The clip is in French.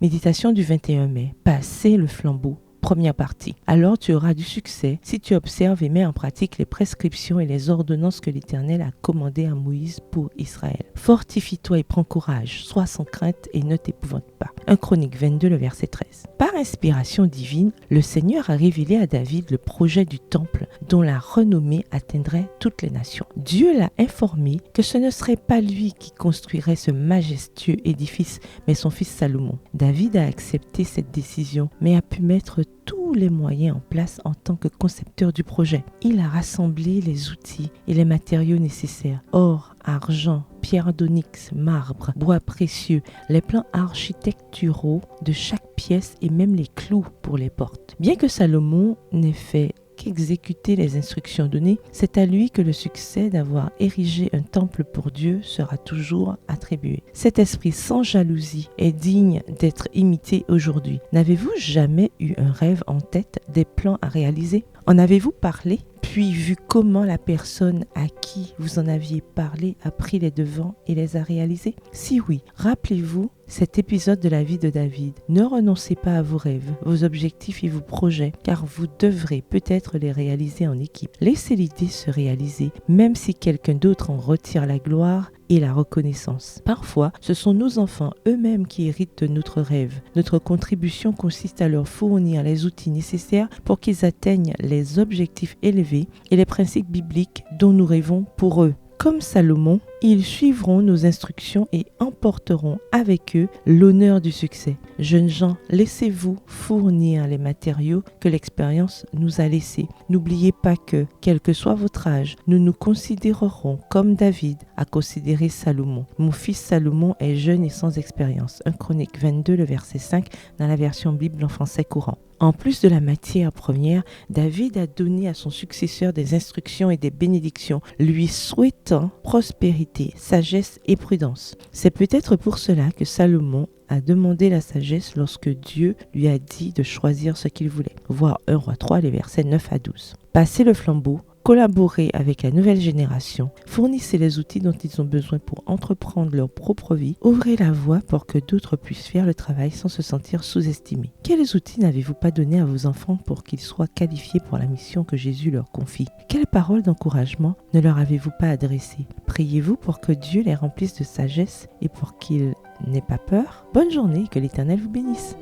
Méditation du 21 mai. Passer le flambeau. Première partie. Alors tu auras du succès si tu observes et mets en pratique les prescriptions et les ordonnances que l'Éternel a commandées à Moïse pour Israël. Fortifie-toi et prends courage, sois sans crainte et ne t'épouvante pas. 1 Chroniques 22, le verset 13. Par inspiration divine, le Seigneur a révélé à David le projet du temple dont la renommée atteindrait toutes les nations. Dieu l'a informé que ce ne serait pas lui qui construirait ce majestueux édifice, mais son fils Salomon. David a accepté cette décision, mais a pu mettre tous les moyens en place en tant que concepteur du projet. Il a rassemblé les outils et les matériaux nécessaires. Or, argent, pierre d'onyx, marbre, bois précieux, les plans architecturaux de chaque pièce et même les clous pour les portes. Bien que Salomon n'ait fait qu'exécuter les instructions données, c'est à lui que le succès d'avoir érigé un temple pour Dieu sera toujours attribué. Cet esprit sans jalousie est digne d'être imité aujourd'hui. N'avez-vous jamais eu un rêve en tête, des plans à réaliser? En avez-vous parlé? Puis vu comment la personne à qui vous en aviez parlé a pris les devants et les a réalisés? Si oui, rappelez-vous cet épisode de la vie de David. Ne renoncez pas à vos rêves, vos objectifs et vos projets, car vous devrez peut-être les réaliser en équipe. Laissez l'idée se réaliser, même si quelqu'un d'autre en retire la gloire et la reconnaissance. Parfois, ce sont nos enfants eux-mêmes qui héritent de notre rêve. Notre contribution consiste à leur fournir les outils nécessaires pour qu'ils atteignent les objectifs élevés et les principes bibliques dont nous rêvons pour eux. Comme Salomon, ils suivront nos instructions et emporteront avec eux l'honneur du succès. Jeunes gens, laissez-vous fournir les matériaux que l'expérience nous a laissés. N'oubliez pas que, quel que soit votre âge, nous nous considérerons comme David a considéré Salomon. Mon fils Salomon est jeune et sans expérience. 1 Chroniques 22, le verset 5, dans la version Bible en français courant. En plus de la matière première, David a donné à son successeur des instructions et des bénédictions, lui souhaitant prospérité, sagesse et prudence. C'est peut-être pour cela que Salomon a demandé la sagesse lorsque Dieu lui a dit de choisir ce qu'il voulait. Voir 1 Roi 3, les versets 9 à 12. Passer le flambeau. Collaborez avec la nouvelle génération, fournissez les outils dont ils ont besoin pour entreprendre leur propre vie, ouvrez la voie pour que d'autres puissent faire le travail sans se sentir sous-estimés. Quels outils n'avez-vous pas donnés à vos enfants pour qu'ils soient qualifiés pour la mission que Jésus leur confie? Quelles paroles d'encouragement ne leur avez-vous pas adressées? Priez-vous pour que Dieu les remplisse de sagesse et pour qu'ils n'aient pas peur? Bonne journée et que l'Éternel vous bénisse.